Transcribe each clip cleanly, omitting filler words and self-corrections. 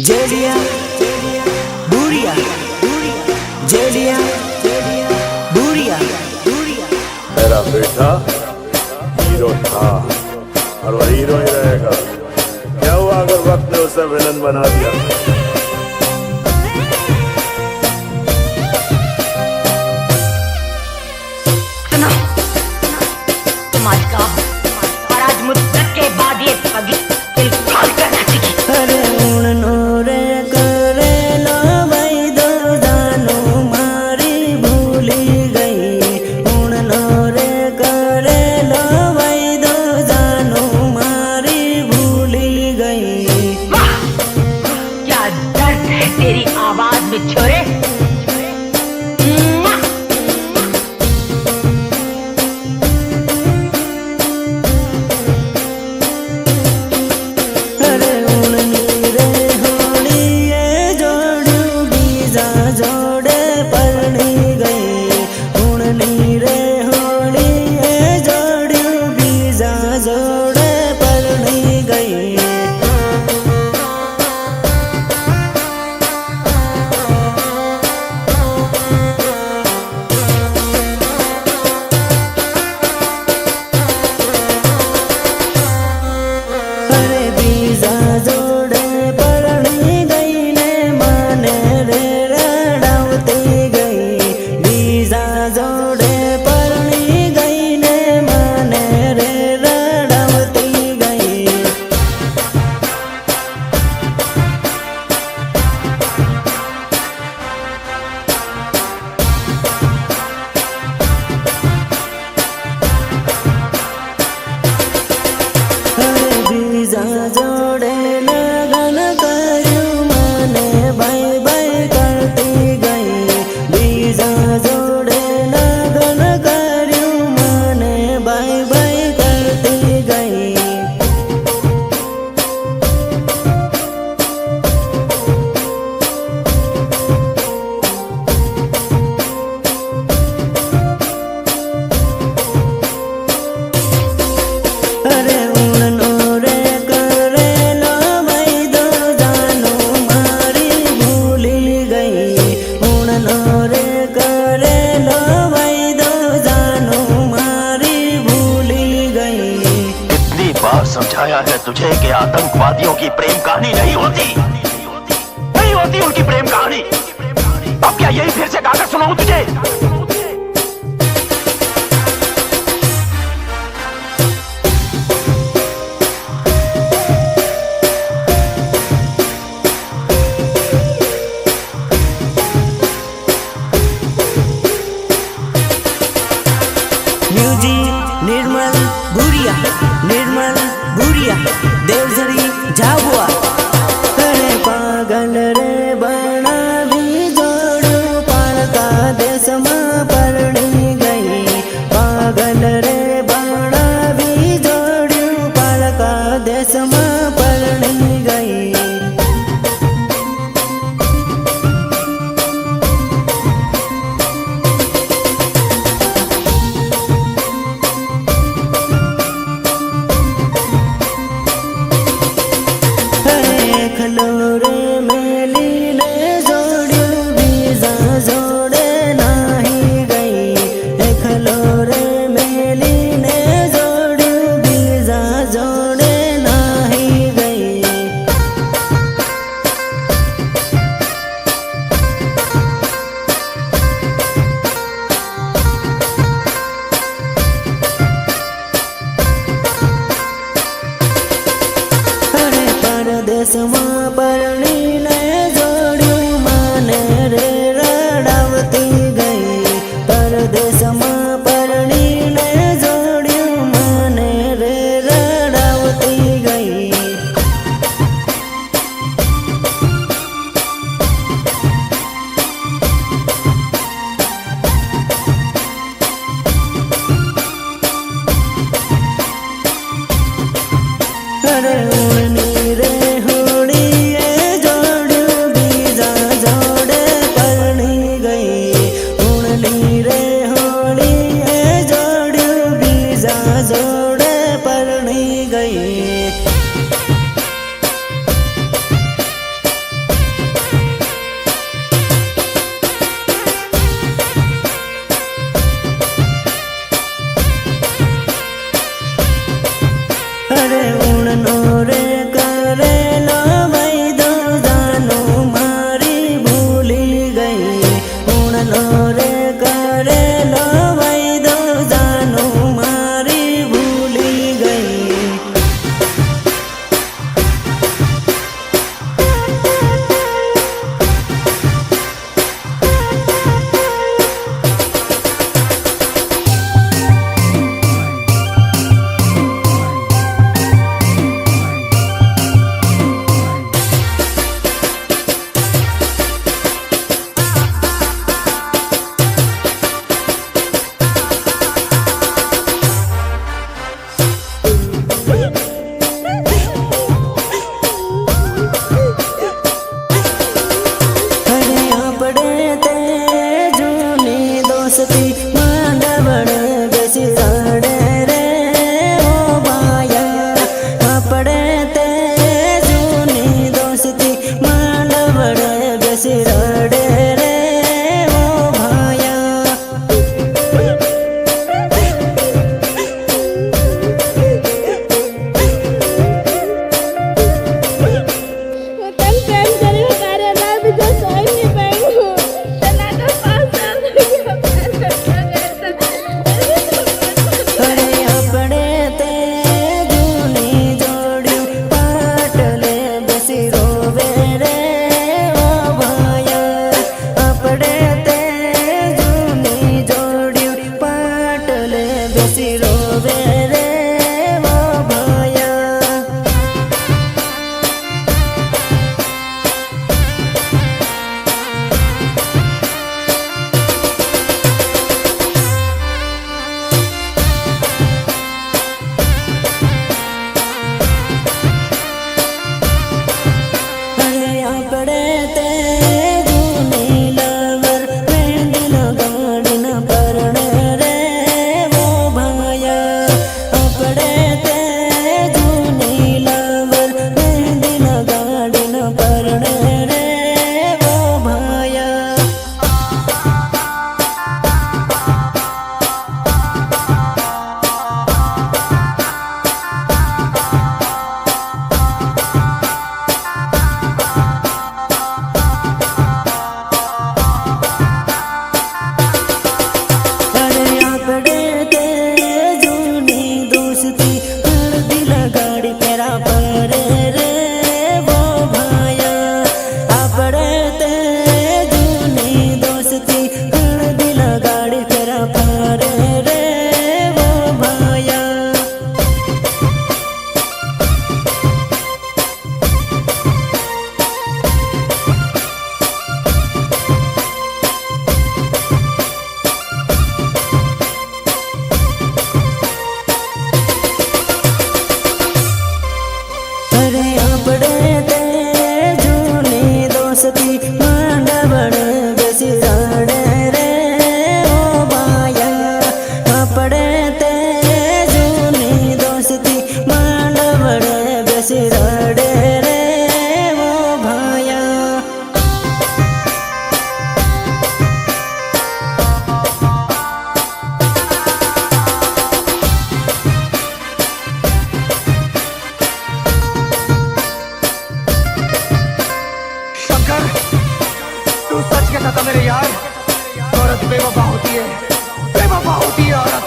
जेलिया बुरिया जेलिया बुरिया मेरा बेटा हीरो था और वह हीरो ही रहेगा। क्या हुआ अगर वक्त ने उसे विलन बना दिया? सुनो, तुम आज का और आज मुद्दत के बाद ये पगी दिल फाड़ कर नाचेगी। अरे उड़नो रे करे लो भाई दो जानो मारी भूली गई। उड़नो रे करे लो भाई दो जानो मारी भूली गई। वाह! क्या दर्द है तेरी आवाज में छोरे। अरे उड़नी रे होली ये जोड़ू बीजा जोड़े परनी गई। उड़नी रे होली ये जोड़ू बीजा जोड़े परनी गई। अरे बीजा जोड़े परनी गई ने माने रे रड़ावती गई। बीजा जोड़े परनी गई ने माने रे रड़ावती गई। अरे बीजा जोड़े लगन करू माने बाई बाई करती गई। बीजा जोड़े लगन करू माने बाई बाई करती गई। अरे उड़नो रे करे लो भाई दो जानो मारी भूली गई। उड़नो रे करे लो भाई दो जानो मारी भूली गई। कितनी बार समझाया है तुझे कि आतंकवादियों की प्रेम कहानी नहीं होती, नहीं होती उनकी प्रेम कहानी। अब क्या यही फिर से गाकर सुनाऊं तुझे? म्यूजिक निर्मल बुरिया देवझरी झाबुआ। अरे पागल रे बना भी जोड़ू पालका देश में परनी गई। पागल रे बना भी जोड़ू पालका देश में परनी गई। खलोरे मेली ने जोड़ू बीजा जोड़े नाही गई। खलोरे मेली ने जोड़ू बीजा जोड़े नाही गई। अरे परदेश में परनी ने जोड़ू माने रे रड़ावती गई। परदेश में परनी ने जोड़ू माने रे रड़ावती गई। अरे उड़नी रे होड़ी ये जोड़ू बीजा जोड़े परनी गई। उड़नी रे होड़ी ये जोड़ू बीजा जोड़े परनी गई। પછી રડે રે ઓ ભાયા. शंकर, तू सच कहता था मेरे यार, औरत बेवफा होती है, बेवफा होती है औरत.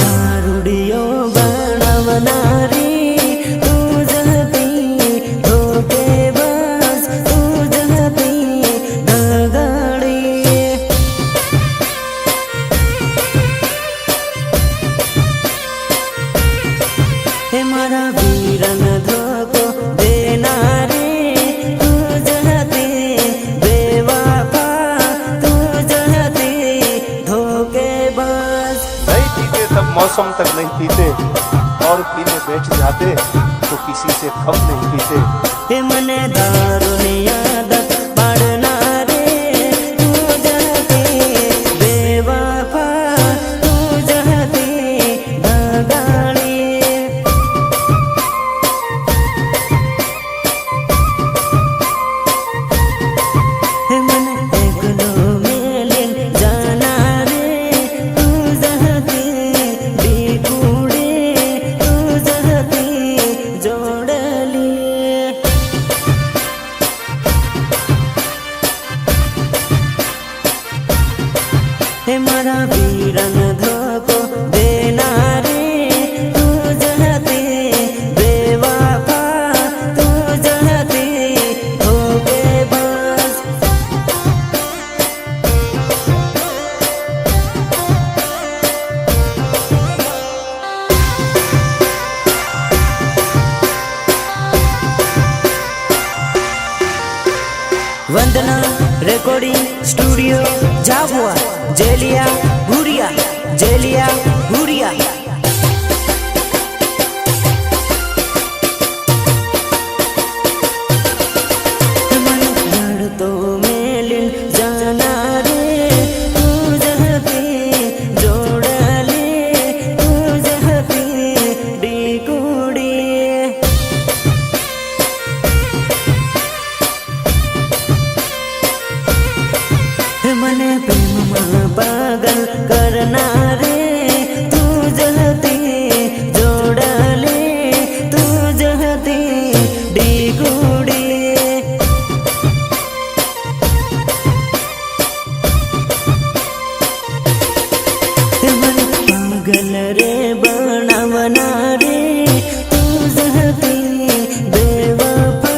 दारुडियो बनवणारी तू जहती धोकेबाज, तू जहती दगाडी. हे मारा वीरन धोको देनारे तू जहती बेवफा, तू जहती धोकेबाज. नहीं पीते तब मौसम तक नहीं पीते, और पीने बैठ जाते तो किसी से कम नहीं पीते. हे मने दारूनी आदत पाडणारे तू जहती बेवफा, तू जहती दगाडी. हे मने एकलो मेलीन जाणारे तू जहती बिकुडे, तू जहती जोडली. हे मारा वीरन धोको देनारे तू जहती बेवफा, तू जहती धोकेबाज. वंदना रेकॉर्डिंग स्टूडियो झाबुआ, जेलिया भूरिया, जेलिया भूरिया. लड़तो मेलिन जाणारे तू जहती जोडली, तू जहती बिकुडी. मने प्रेमમાં પાગલ કરનારે તું જહતી જોડલે, તું જહતી ડીગુડી. મને પાગલ રે બનાવનારે તું જહતી બેવફા,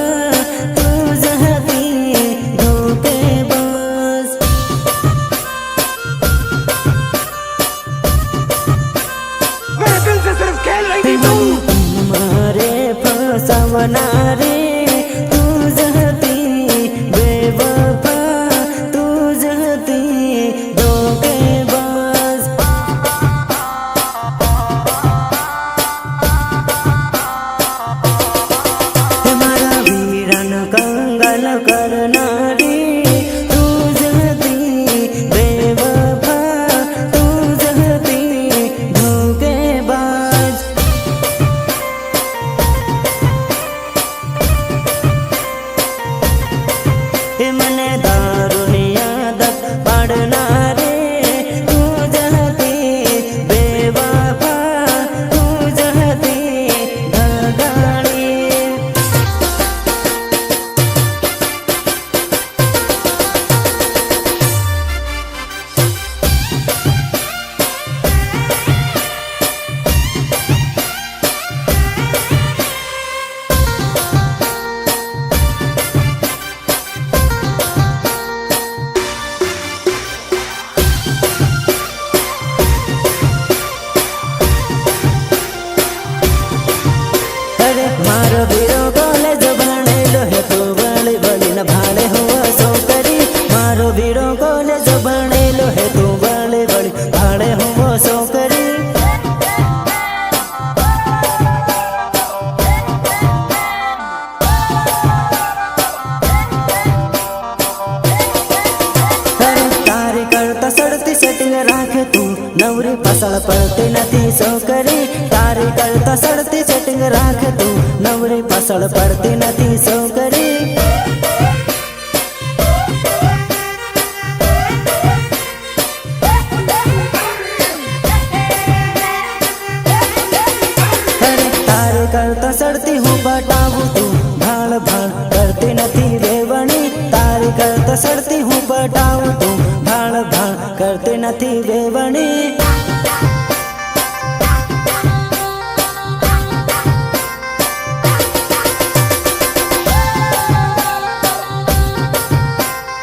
તું જહતી ધોકેબાજ. मेरे दिल से सिर्फ खेल रही थी तू. मारे फसावनारे तू जहती बेवफा, तू जहती धोकेबाज. मारा वीरन कंगाल करनारी तू जहती बेवफा, तू जहती धोकेबाज. તું નવરી પાછળ પડતી નથી છોકરી તારી કરતા સડતી સેટિંગ રાખ તું નવરી પાછળ પડતી નથી છોકરી કરતા સડતી હું પટાવું તું ભાળ ભાળ કરતી નથી વેવણી તારી કરતા સડતી હું પટાવું તું ભાળ ભાળ કરતી નથી વેવણી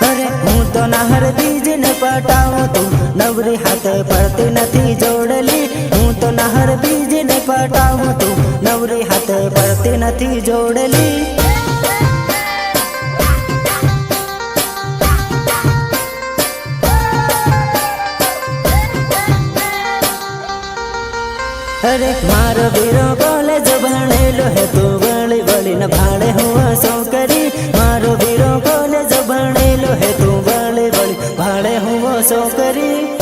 અરે હું તો નાહર બીજ ને પટાવું તું નવરી હાથે પડતી નથી જોડેલી હું તો નાહર બીજ ને પટાવું તું નવરી હાથે પડતી નથી જોડેલી અરે મારો વીરો કોલેજ ભણેલો હે તું વળી વળી ન ભાડે હું છોકરી મારો વીરો કોલેજ ભણેલો હે તું વળી વળી ભાડે હું છોકરી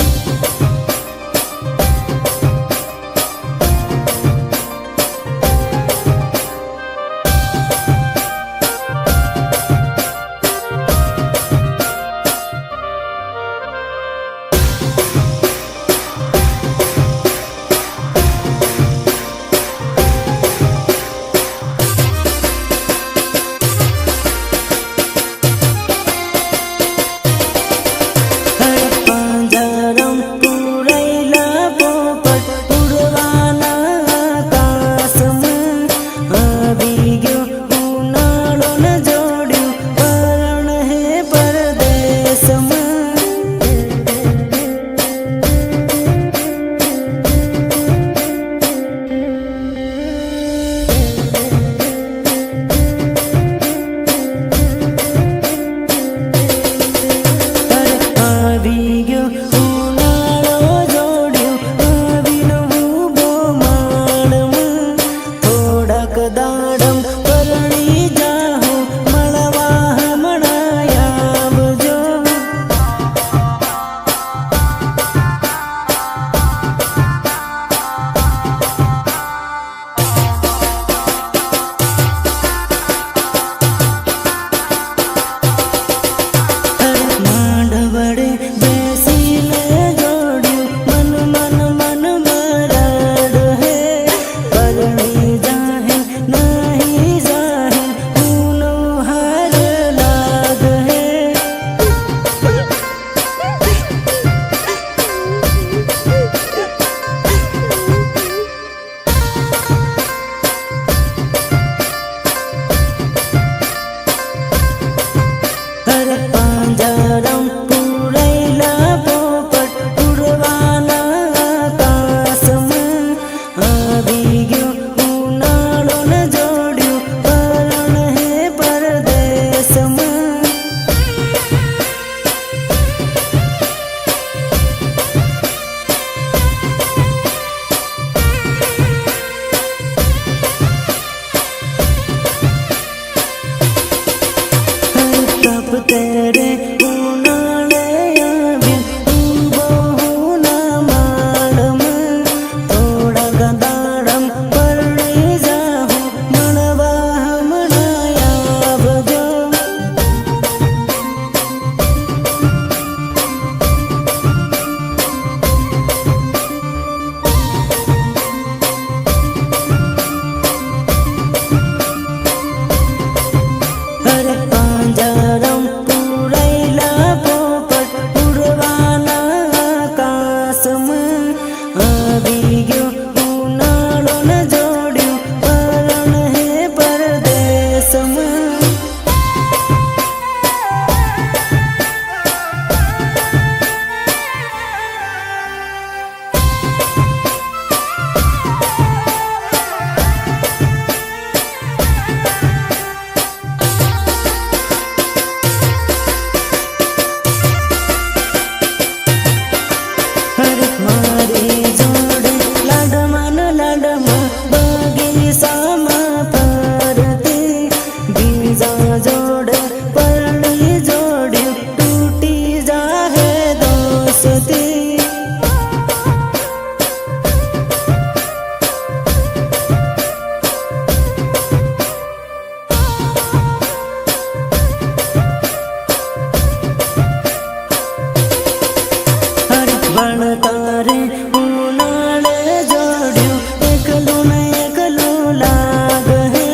ભણતારે ઉનાળે જોડ્યું એકલું ને એકલું લાગે હે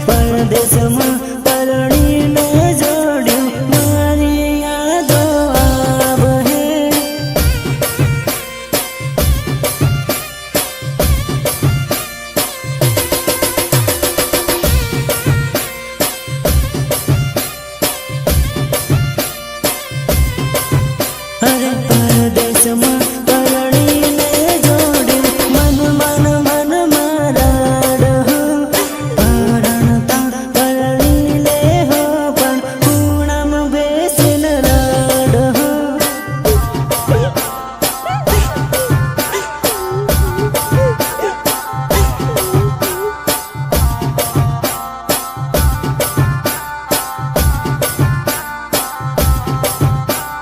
પરદેશમાં પરણીને જોડ્યું મારી યાદો આવે હે અરે પરદેશમાં પરણીને જોડ્યું મન મન મન મારા પરણતા પરણી લે હો પણ ખૂણામાં બેસીને રડ હો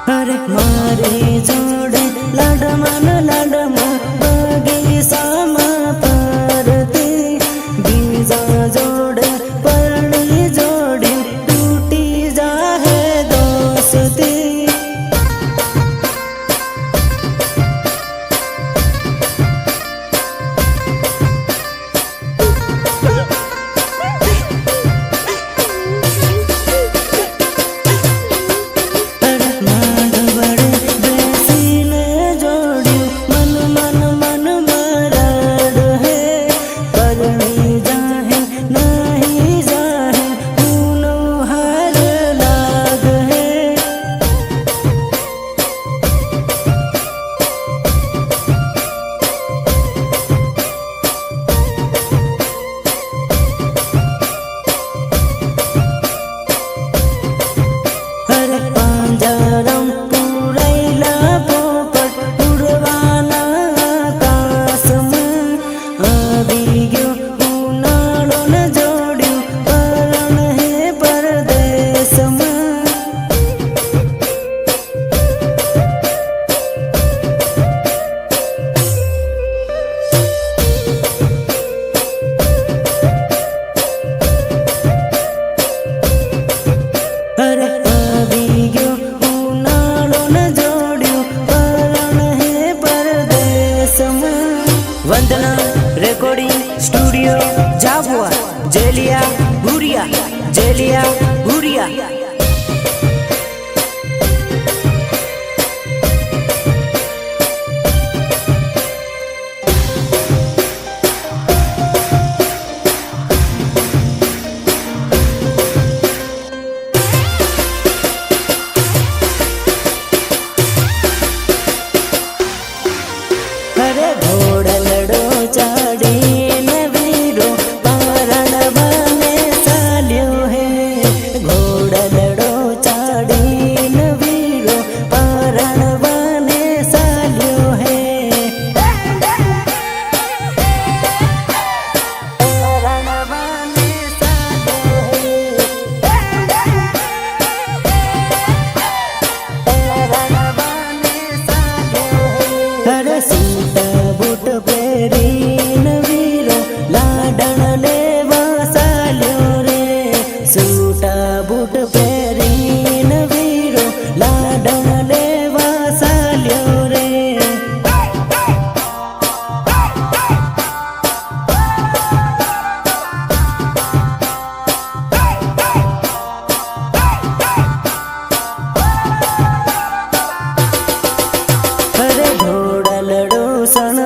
અરે મારી જોડે લાડમાં બગીચામાં ફરતી બીજા જોડે પરણી જોડ્યું તૂટી જાહે દોસ્તી બેસીને જોડ્યું મન મન મન મરાડ હે પરણી જાહે નહીં જાહે ઊનો હાર લાગ હે અરે પાંજરામ પૂરાયેલા પોપટ ઉડવાના આકાશમાં આવી ગયો ઉનાળો ને જોડ્યું પરણ હે પરદેશમાં અરે આવી ગયો ઉનાળો ને જોડ્યું પરણ હે પરદેશમાં વંદના રેકોર્ડિંગ સ્ટુડિયો જાબુઆ જેલિયા ભુરિયા અરે ઘોડલડો ચાડીને વીરો પારણ બને ચાલ્યો હે ઘોડલડો ચાડીને વીરો પારણ બને ચાલ્યો હે પારણ બને ચાલ્યો હે અરે સૂટ બૂટ પહેરીને વીરો લાડણ લેવા ચાલ્યો રે સૂટ બૂટ પહેરીને વીરો લાડણ લેવા ચાલ્યો રે અરે ઘોડલડો સણ